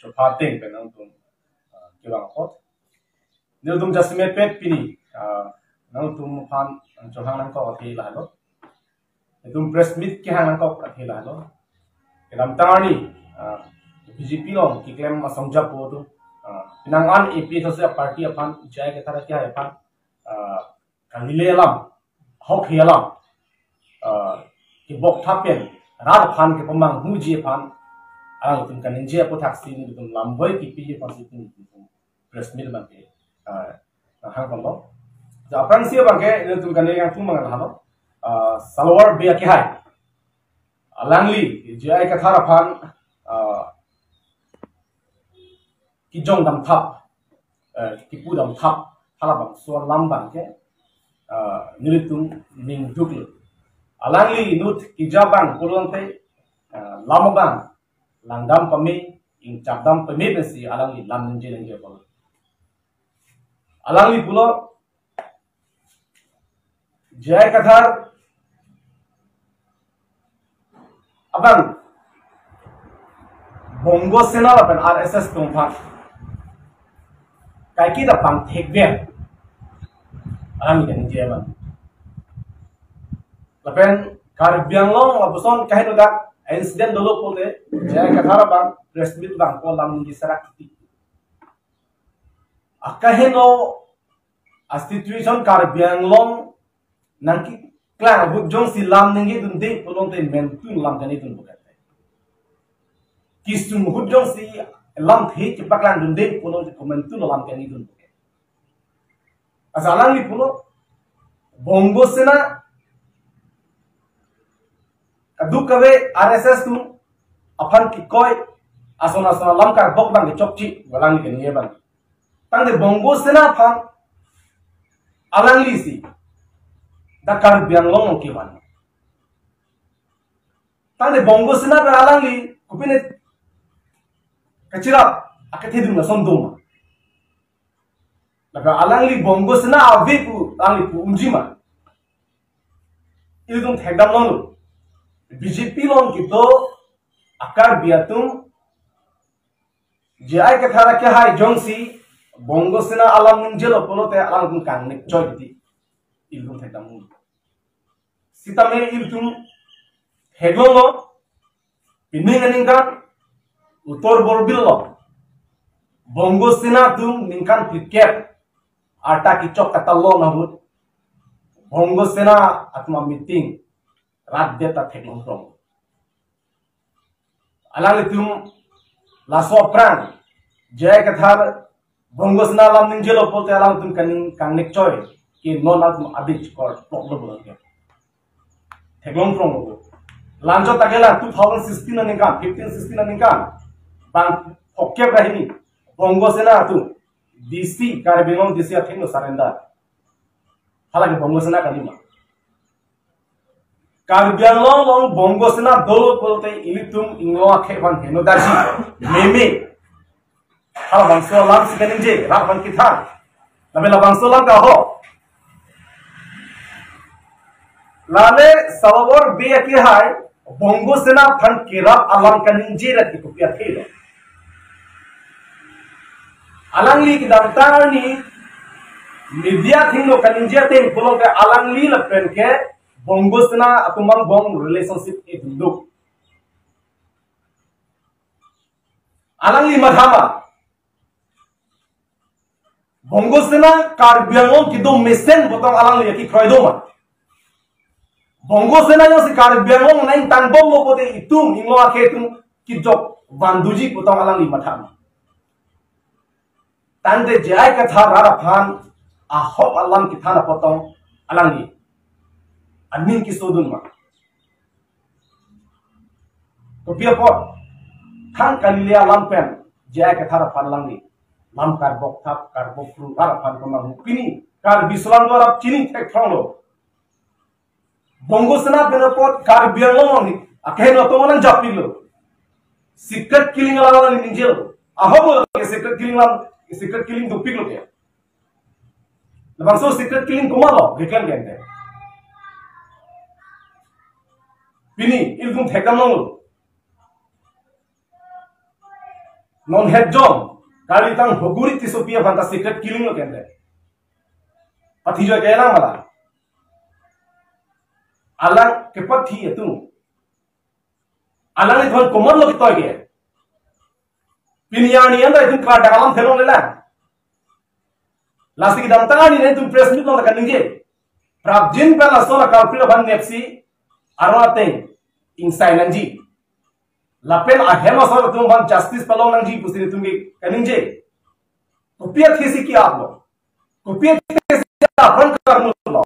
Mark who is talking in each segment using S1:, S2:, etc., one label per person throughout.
S1: cho pha tên bên nông tum kêu bằng hot nếu tum just made pet pini nông tum phan cho hàng nông có thì là nó tum press meet cái hàng nông có thì là nó cái làm ta ni BJP long cái claim mà song chấp vô tu nang an EP thôi sẽ party phan chạy cái thara kia phan cái lile lam học hiểu lam cái bốc tháp biển ra phan cái pemang huji phan ang tum kan inje po taxi ni tum lambai ki pi pa si tum press meet bang ke hang kon lo ja prang sia bang ke tum kan yang tum mang halo salwar be ke hai alangli je ai ka thara phan ki jong dam thap ki pu dam thap hala bang so lam bang ke ni tum ning duk alangli nut ki jabang kulon te lam bang langdam pami ing chapdam pami besi alangi lam nje nje polo alangi pulo jay kathar abang bongo sena apan RSS tumpa kai ki da pang thekbe alangi nje ban lapen kar bianglong abuson kahin udak incident dulu pote jaya kathara bang press meet bang ko lam ni sarak ti akaheno a situation kar bianglong nangki klang hujong si lam ningi dun de polong te men tu lam gani dun bukat kisum hujong si lam the ki baklang dun de polong te komen tu lam gani dun bukat asalang ni polo bongo sena aduk kawe RSS tu apan ki koi asona lam kar bok bang ki chokchi walang ni keniye bang tang de bongo sena phan alang li si da kar biang long ki ban tang de bongo sena ba alang li kupine kachira akathe dum na sondum laga alang li bongo sena ave pu alang li pu unjima ilung thekdam long BJP long gitu akar biatum jai ke thara ke hai jongsi bongo sena alam ninjelo polote alam kun kan nek joy di ilum thekdam sitame iltum hegono pining ningkan utor borbillo bongo sena tum ningkan cricket ata ki chok katallo nabut bongo sena atma meeting rat deta thekong tong alang tum la sopran jay kathar bongo sena lam ninjelo pote alang tum kan nek choy ki non atum abich kor problem bolge thekong tong lanjo takela 2016 ninka 15 16 ninka bang hokke bahini bongo sena tu DC karbingon DC athino surrender halaki bongo sena kalima Karbianglong long bongo sena dolo polte ilitum ingloa kheban heno daji meme hala bangso lam sikaninje rak ban kithan labela bangso lam ka ho lale salawar be ki hai bongo sena phan kirap alam kaninje rat ki kopia thelo alangli ki damtani media thinglo kaninje te polong ka alangli la pen ke bongo sena atumang bong relationship ek look alangli madhama bongo sena karbianglong ki do mesen botong alangli ki kroidoma bongo sena yo si karbianglong nain tanbong mo pote itum inglo akhetum ki jok banduji botong alangli madhama tande jai ka thara phan a hok alam ki thana potong alangli admin ki sodun ma to pia pot thang kalilia lampen jaya ka thara phan langni lam kar bok thap kar bok fru kar phan ko mang pini kar bislang dwara chini thek thonglo bongo sena bena pot kar bianglong ni akhen to manan japilo secret killing ala ni ninjel ahobo secret killing do piglo ke labang so secret killing kumalo geklan gente Pini ilkum thekam nong non head job kali tang hoguri tisopia banta secret killing lo kende pathi jo kela mala alang ke pathi etu alang ni thon common lo kitoy ke piniani anda itu ka dalam thelo lela lasti dam tangani ne tu press meet lo ka ninge prabjin pela sola kalpila ban nepsi arwate inside nanji lapen ahema sor tum ban justice palo nanji pusini tumge kaninje kopia thesi ki aap lo kopia thesi apran karnu lo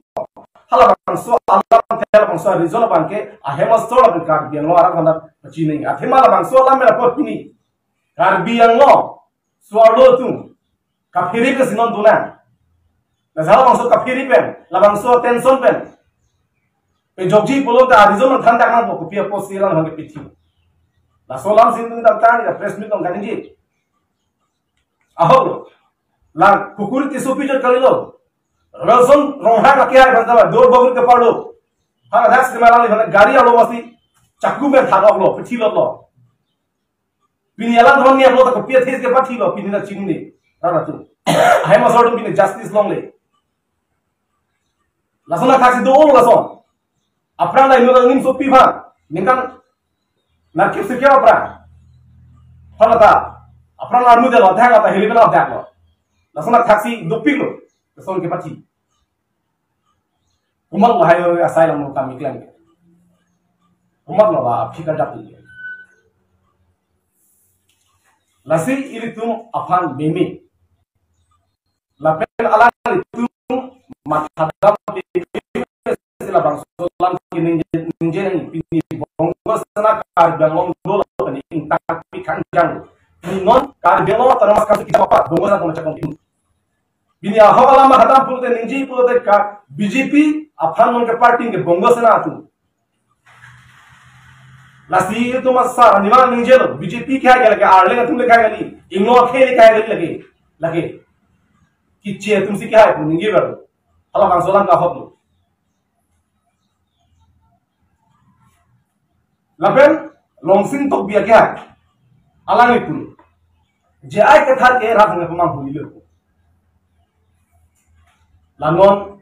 S1: hala bang so Allah thela bang so rizona bang ke ahema sor ban kar biang lo ara banda pachi nei athema bang so la mera pot pini kar biang lo swalo tum kafiri ke sinon duna nazala bang so kafiri pen la bang so tension pen pe jogji polo ta rizona thanda kan ko kopia posilan bang ke pithi la solam sin dum tang ya press meet on kaninji aholo la kukuri tisopi jo kalilo razon rongha ka kya hai banda dor bagur ke palo ha das ke malali bana gari alo wasi chakku me thagok lo pithi lo piniala dhon ni aplo ta kopia thes ke pathi lo pinina chinni ra tu hai ma sordum pin justice long le la sona thaksi do lo la son apra la ino ngin sopi bha ninkan nakip sikya apra halata apra la armu de lo dhanga ta helibela dak lo lasona thaksi dopik lo son ke pathi umat lo hayo asylum lo kami klan umat lo ba phika dapil lasi iritum afan meme lapen ala iritum mathadam sila bang solam kinje pini bongos sana kar bangong lo ni intak pikanjang non kar belo taramas kasu kita apa bongos na macam itu bini ahwala ma hadam pulte ninji pulte ka BJP afan mon ke party ke bongos na tu lasi itu masa nimal ninje lo BJP क्या क्या लगे early तुम लिखा गली इंगो खेल लिखा गली लगे किच्चे तुमसे क्या है ninje करो हला bang solam का हक lapen longsing tok biya kya alang ipun jai ke thar ke ra phang pamang huli lo lanon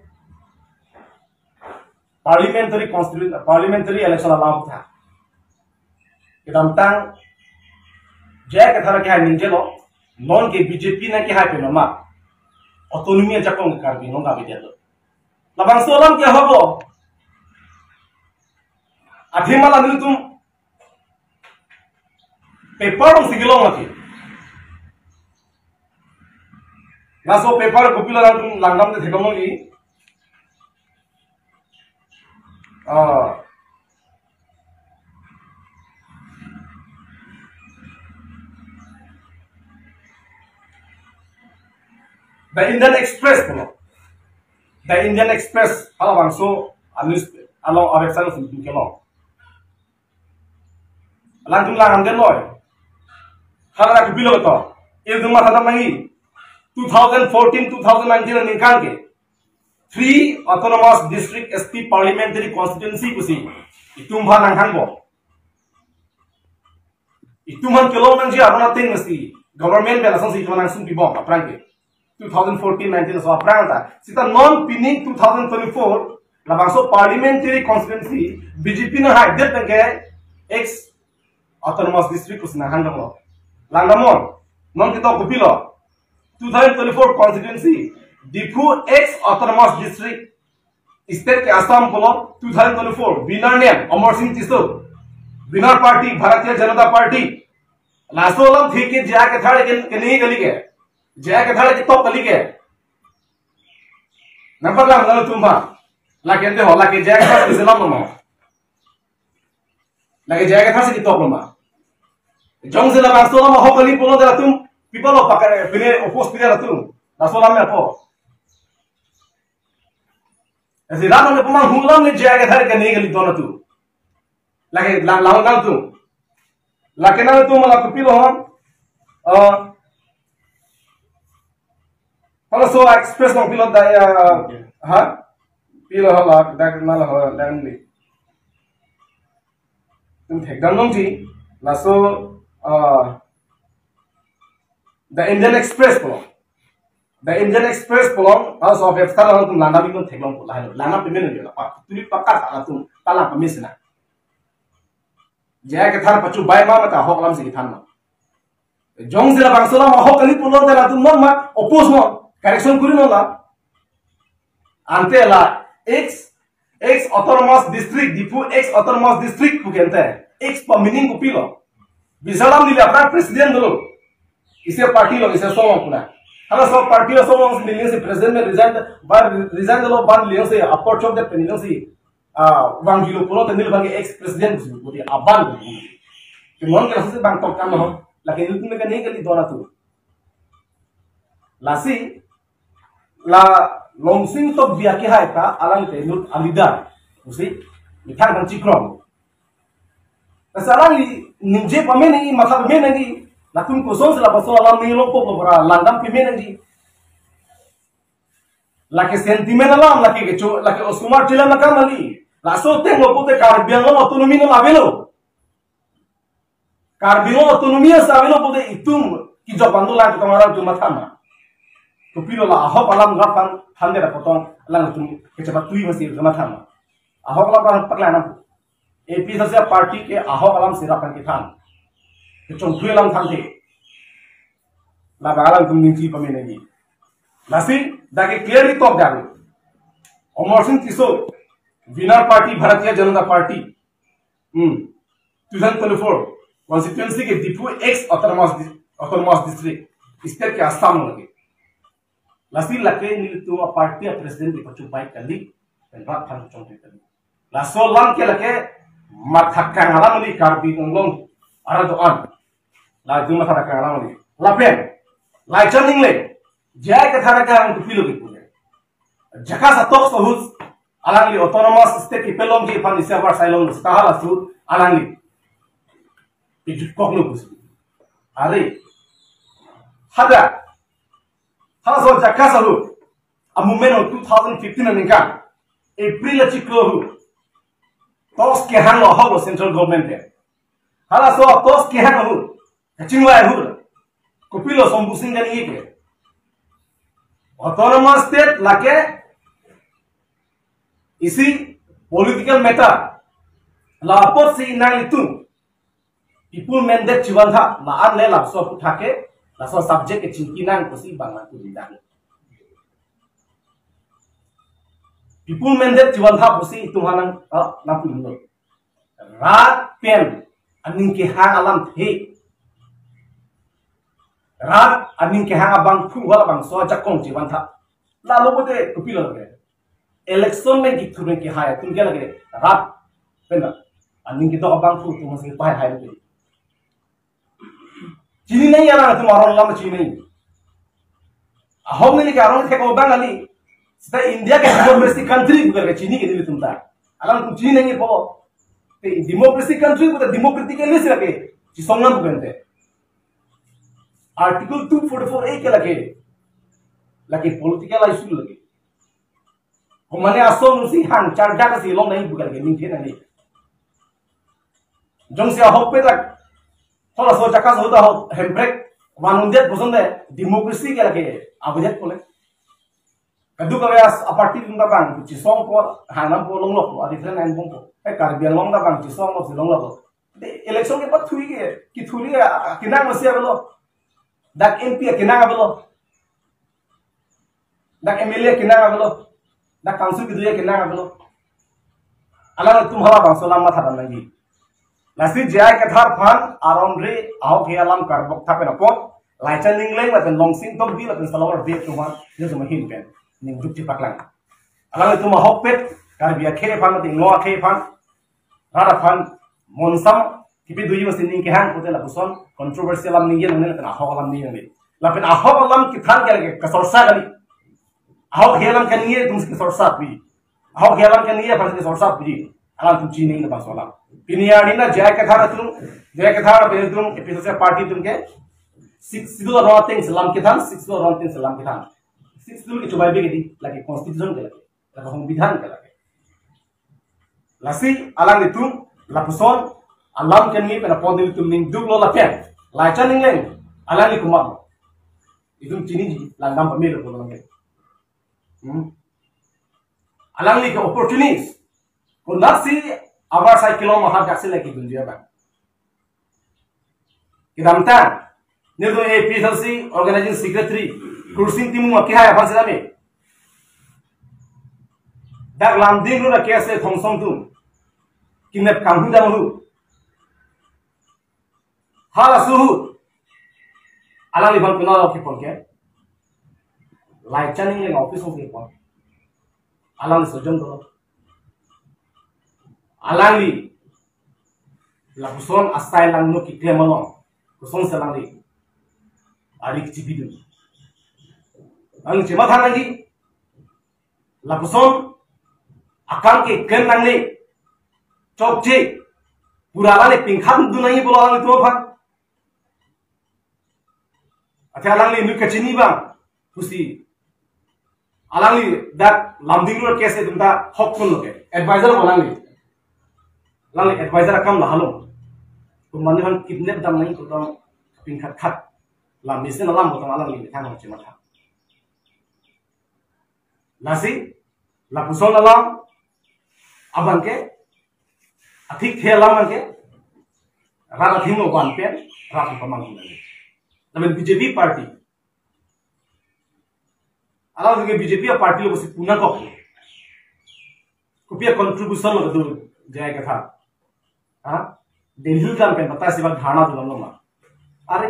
S1: parliamentary election alam tha idam tang jai ke thar ke ninje lo non ke BJP na ke ha pe no ma autonomy jakong kar bi no ga bi de lo labang solam ke hobo Adhimala nilutum paper dong sigilong lagi. Naso paper kopila langsung langgam de thekam lagi. The Indian Express kono. The Indian Express ala bangso anus along abesan sing kelong. Langsung langgam den loy. Hala kopila to. Ilmu mata mangi 2014-2019 निकाल के 3 autonomous district SP parliamentary constituency कुसी इतुम्हा नंगहांगो इतुम्हा kilo मंजी अपना Teng मस्ती government बेला संसी इतुम्हा नंगसुं पिबो अपरांग के 2014-19 सो अपरांग था सिता non pinning 2024 लबांसो parliamentary constituency BJP न high देत नंगे X autonomous district कुसी नंगहांगो लांगमोन non kita kupilo 2024 constituency Difu X autonomous district state के असम को 2024 विनर ने Amar Singh तिसो winner party Bharatiya Janata party लासोलम थी कि जया के थाड़े के नहीं गली के जया के थाड़े के तो गली के नंबर ला मतलब तुम बा ला कहते हो ला के जया के थाड़े से लम नो ला के जया के थाड़े से की तो मा जोंग से ला लासोलम हो गली पोलो दे तुम people of pakare pine opos pine ratu nasolam me apo ऐसे रात में पमा हुंगलाम ने जाएगा धर के नहीं गली दोनों तू लगे लांगल तू लगे ना तू मला पिलो हम हलो सो एक्सप्रेस नो पिलो दाया हाँ पिलो हला दाग ना ला हला लैंगली तुम ठेक दंगों जी lasso The Indian Express pelong. The Indian Express pelong House of Eftal lang tum lana bingon teglong ko lahat. Lana pimen nila pa. Tuli pakat atum talang pamisna. Jaya ke thar pachu bay ma mata hok lam si than ma. Jong sila bangsola ma hok kali pulo tela tum mon ma oppose mo correction kuri no la. Ante la X autonomous district dipu X autonomous district ku kente. X pa meaning ku pilo. Bisalam nila apna president dulu. इसे party लोग इसे सोलों पुना हला सब party लोग सोलों से मिलने से प्रेसिडेंट में रिजाइन दलो बार लियों से अपर चौक दे पेनियों से वांगिलो पुनो तो नील बांगे एक्स प्रेसिडेंट से बोली अबान कि मन के रस्ते बांग टॉक काम हो लेकिन नील में का नहीं कली दोना तू लासी ला लोंगसिंग तो बिया के हाय का अलग ते नुट अलिदा उसे मिठाई बंची क्रोम तसला निजे पमे नहीं मतलब में नहीं Lakum kosong sila pasal alam ni lompo beberapa landam pimen lagi. Laki sentimen alam laki kecu laki oskumar cila nakam lagi. Laso tengok pute karbiang lo otonomi lo labelo. Karbiang otonomi sabelo pute itum kijau pandulan kita marah cuma sama. Tupilo lah ahok alam rapan hande potong alam itum kecepat tui masih cuma sama. Ahok alam perlahan. AP saja parti ke ahok alam sirapan kita. Kecung tui alam thante, labaran tum ninci pemenangi. Nasi, dah clearly talk dah. Omar Singh Kiso, winner party Bharatiya Janata Party, 2024 constituency के depot X autonomous district, state के आसाम लगे. Nasi लगे नील तो party president की पच्चू bike कर ली, पेंड्रा थान चौंके कर ली. Laso lang के लगे माथाक्का ngalam Lee Karbi नंगलों Arah doan, lah cuma thara kerana ni. Lapen, lah churning le, jaya ke thara kerana tu filo gitu le. Jaka satok sahus, alang li autonomous state ipelom je pan isya bar sailong setahal asu alang li. Itu kok lu bus. Are, hada so jaka sahu, amumen 2015 ningkan, April ciklo, tos ke hang lo hau central government le. Hala so tos ke hang hu kacingwa hu kopilo sombusing gan ike autonomous state lake isi political matter la apot si nang itu people mandate chiwan tha la an le la so uthake la so subject ke chinkinan kosi bangla ku dindan people mandate chiwan tha kosi tuhanang na pulno rat pen aning ke hang alam the rat aning ke hang abang phu wala bang so jakong jiwan tha la lo bote kupilo lage election में की थुरे के हाय तुम क्या लगे rat पेना aning ke to abang phu तुम से पाए हाय लगे चीनी नहीं आना तुम आरोन ला चीनी नहीं हम नहीं के आरोन थे को बंगाली सीधा इंडिया के डेमोक्रेसी कंट्री करके चीनी के लिए तुम था अगर तुम चीनी नहीं बोलो democracy country को तो democratic के लिए से लगे जिसोंगना बुकनते article 244 ए के लगे political issue लगे हमारे असों उसी हंग चार जाकर से लोग नहीं बुकन के निंथे नहीं जों से होप पे तक थोड़ा सो जगह होता हो हेम्ब्रेक वानुंदेत पसंद है democracy के लगे आबुजेत बोले कद्दू का व्यास अपार्टी तुमका बांग जिसों को हानम को लोग लोग अधिकतर नहीं बोंको कार्बियां लोग का बांग जिसों लोग से लोग लोग इलेक्शन के बाद थुई के कि थुई किना मसिया बोलो dak MP किना बोलो dak MLA किना बोलो dak काउंसिल की दुनिया किना बोलो अलग तुम्हारा बांसोला मत हटा नहीं लासी जाय के थार फान आरोन रे आओ के अलाम कर बक्ता पे नपो लाइचन निंगले मतलब लॉन्गसिंग तो भी मतलब सलोवर दे तुम जो तुम हिल पे ning duk ci paklang alang itu mahok pet kar biya khe fan ting no khe fan rara fan monsam kipi duyi masin ning ke han ko la buson controversial am ning yen ne na ahok lam ning ne la pen ahok lam ki than ke ka sorsa gali ahok helam ke ning tum ki sorsa pi ahok helam ke ning fan ki sorsa pi alang tum chi ning ne basola piniya ni na jay ke thara pe tum episode party tum ke six do roting salam ke than six do roting salam ke than six dulu coba begini lagi constitution ke lagi संविधान के लगे लसी alang itu lapuson alam kami pada pondil tu ning duk lo lapian lacan ning leng alang ni kumak Itu cini langdam pemilu pulang ke. Alang ni ke opportunities. Kau nasi awal saya kilo mahal kasih lagi dunia bang. Kita minta ni tu APSLC Organizing Secretary kursi timu makin hai apa sih kami? Dak landing lu nak kiasa thongsong tu. Kinap kampung dah mahu. Hal suhu. Alang ni bang kenal okey pun ke? Like channel yang office okey pun. Alang sejam tu. Alang ni lakuson asal lang no kita malam. Kuson selang ni. Adik cipidu. Ang cuma thang lagi. Lakuson akan ke ken lang ni. Chok je. Pura ni pingkam tu nahi bola alang tu apa? Ati alang ni nu kecini bang. Kusi. Alang ni dak lambing lu कैसे तुमता हक पन लोगे adviser बोलांग ni alang ni advisor kam lah halom तुम माने हम kidnap दम नहीं तो पिंखत खत lam मिसे नलाम बोतम alang ni थांग हम चिमा था nasi lapuson alam abang ke athik the alam ke rara thimo ban pen rara pamang ni namen BJP party alang ke BJP party lo basi puna ko कुपिया contribution लगा दो जाएगा था हाँ दिल्ली का पे पता है सिर्फ धारणा तो लंबा मार अरे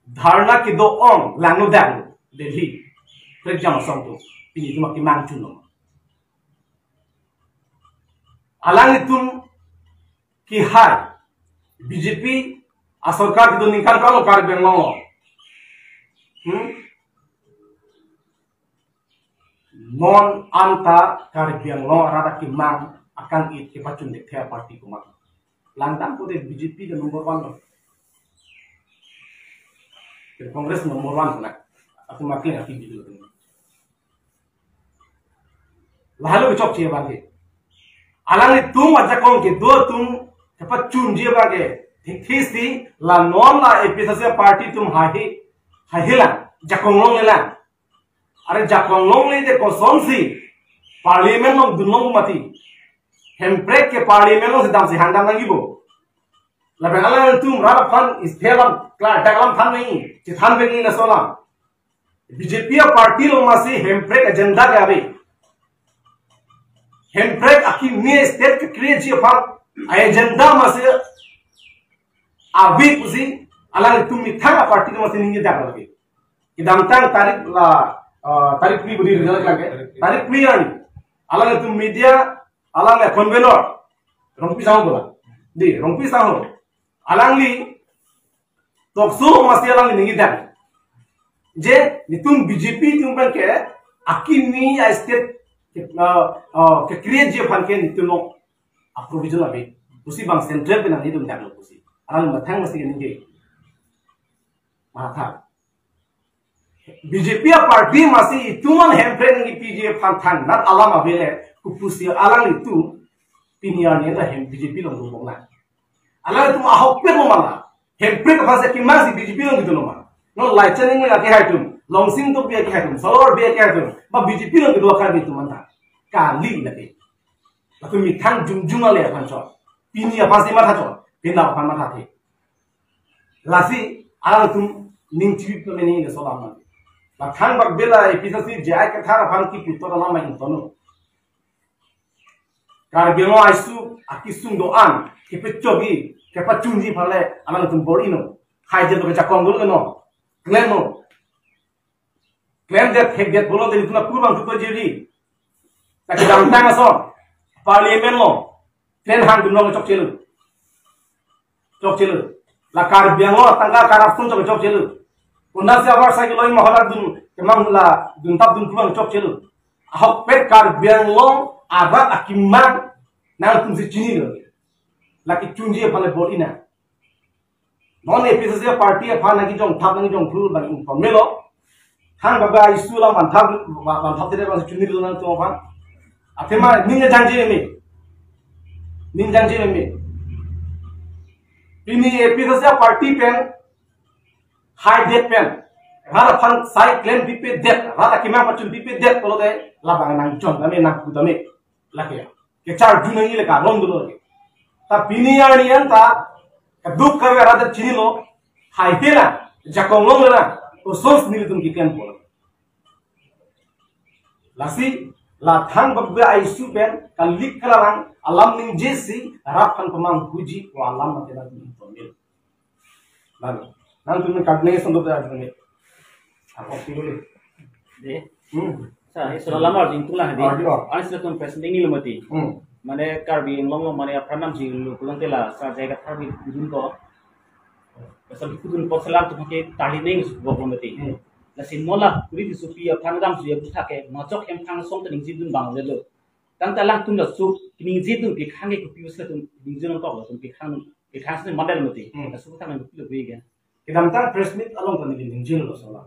S1: धारणा की दो ओम लांगो दैंग दिल्ली फिर जमा संतो पिनी तुम की मांग चुनो अलांग तुम की हाय बीजेपी असरकार की दो निकाल करो car bungalow non anta karbiang lo rada ki mang akan it ke pacun de thea party ko mak langdam ko de BJP de number 1 lo ke congress number 1 na aku makin ati bidu lahalo ke chok che ba ke alang ni tum aja kong ke do tum ke pacun je ba ke thisi la non la episode party tum hahila jakong long lela अरे जाकोंगलोंग ले दे कोसोंसी parliament लोग दुनों मती हेम्प्रेक के parliament लोग सिद्धांत से हांडा लगी बो लबे अल्लाह तुम रात फन इस्तेलम क्लास टकलम फन नहीं चिथान पे नहीं नसोला बीजेपी पार्टी लोग मासी हेम्प्रेक एजेंडा के आवे हेम्प्रेक अकी ने स्टेट के क्रिएट जी फन एजेंडा मासी आवे कुसी अल्लाह तुम मिथा का पार्टी के मासी नहीं जाकर लगे कि दामतांग तारीख ला tarik pri budi rizal lagi tarik pri ani alang itu media alang le convener rompi sahu bola di rompi sahu alang li toksu masih alang li ningi dan je nitum BJP tum kan ke akini state ke create je fan ke nitum lo approvision abe usi bang central pe nang nitum dan lo usi alang mathang masih ningi matha BJP party masih itu man hempren ngi PJ pantang nat alam abele kupusi alang itu pinian ni dah BJP long ngomong lah alang itu ahok per ngomong hempren fase ki masih BJP long gitu ngomong no lightning ni lagi hai tum longsing to biar hai tum solar biar hai tum ba BJP long gitu akan itu manta kali lagi aku mitang jungjung ale akan cor pini apa sih mata cor pina apa mata the lasi alang itu ning tip to meni ni solar man Bakhan bagbela episasi jai ke thara phan ki putora lama in tono karbelo aisu akisung doan ke pechogi ke pachunji phale alang tum borino khai je to ke chakong gol no claim that fake that bolo de tuna purbang tu jeri ta ke dam tang aso parliament lo tren han dum lo chok chelu la karbelo tangga corruption chok chelu Undang siapa saya kalau ini mahalat dun kemang la dun tap dun kurang cok celu. Ahok pet kar biang long abat akiman nang tum si cini lo. Laki cunji apa le bolina. Non episode party apa lagi jong tap lagi jong flu bagi pemelo. Hang baga isu lah mantap tidak masih cuni lo nang tu apa. Akhirnya ninja janji ini. Ini episode party pen high debt pen rada fan sai claim pipe debt rada kima pacun pipe debt kalau deh labang nang jon kami nak kudame lagi ke char dunia ini leka rom dulu lagi tapi ini anta keduk kami rada cini lo high hela jakongong lena usul sendiri tuh kikian bola lasi la thang babba aisu pen kalik kalang alam ning jesi rapan pemang puji wa alam mate na tuh pemil lalu nanti kadne sendok ada nih apa pilih
S2: deh sa isola lamar ding tulang di anis lekon presiden ini lemati mane karbi long mane pranam ji lu pulang tela sa jaga karbi dun ko pasal kudun posalam tu ke tali neng go lemati lasin mola kuri di supi pranam ji buta ke macok em khang song tening ji dun bang le lo tang talang tun da su ning ji dun ke khang ke pius le tun ning ji ko tun ke khang se mandal lemati su ta men lu be ga
S1: kita tentang press meet along kan di ning ji lo sola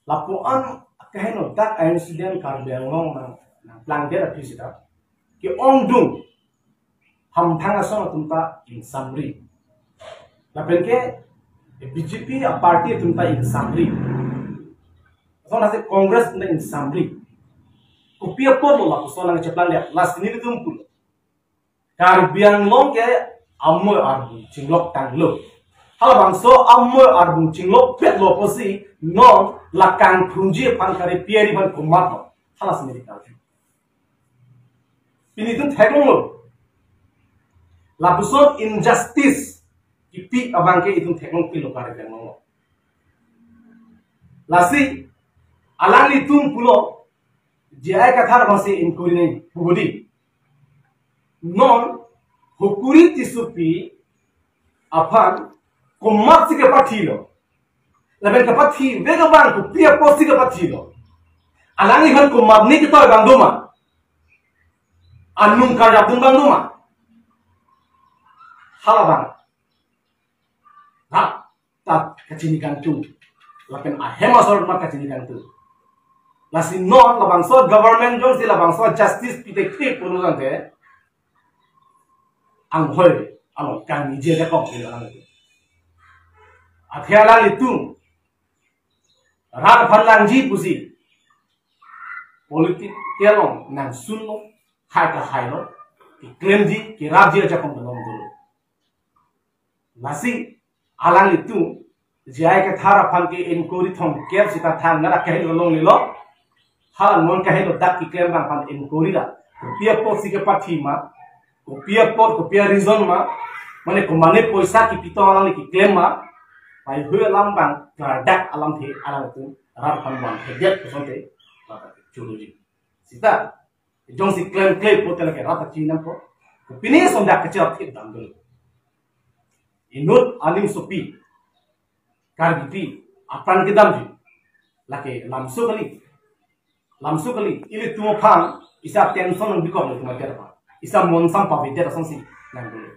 S1: lapuan kaheno tak insiden karbiang ngong nang plan dia tapi sita ki ong dung ham thang asong tumta in summary lapen ke BJP a party tumta in summary so nase congress in summary kupia polo la so nang cheplan dia last ni tumpul karbiang ngong ke ammo arbu cinglok tanglo halabang so ammo arbu cinglok pet lo posi non lakang punji pan kare pieri ban kumat no halas meri kalju ini tu thegong lo labusot injustice ipi abangke itu thegong pilo kare bengong lasi alang itum pulo jai kathar base inquiry nei bugodi non hukuri tisupi apan kumat sike patilo laben kapati vega bang ku pia posti kapati lo alangi han ku mabni ki toy bang doma annum ka jabdum bang doma hala bang ha ta kachini kan tu laben a hema sor ma kachini kan tu lasi non labang so government jong si labang so justice detective purusan te ang hoy alo kan nije de kong ni lang athiala litung rat phalang ji pusi politik kelong nang sunno hai ka hai lo ki claim ji ki rab ji acha kom dom dulu lasi alang itu jai ka thara phang ke inquiry thong kep sita thang na ka helo long ni lo halan mon ka helo dak ki claim bang pan inquiry da pia pot si ke pathi ma ko pia pot ko pia reason ma mane ko mane poisa ki pito alang ki claim ma pai hue lam bang dak alam the alam tu rar pan bang hedet ko sonte maka chuluji sita jong si claim potel ke rata chinam ko pini som dak kecil thik dam dul inut alim supi karbipi apan ke dam ji lake lamsu kali ili tu phang isa tension bi ko tu ma ter pa isa mon sam pa bi ter song si nang dul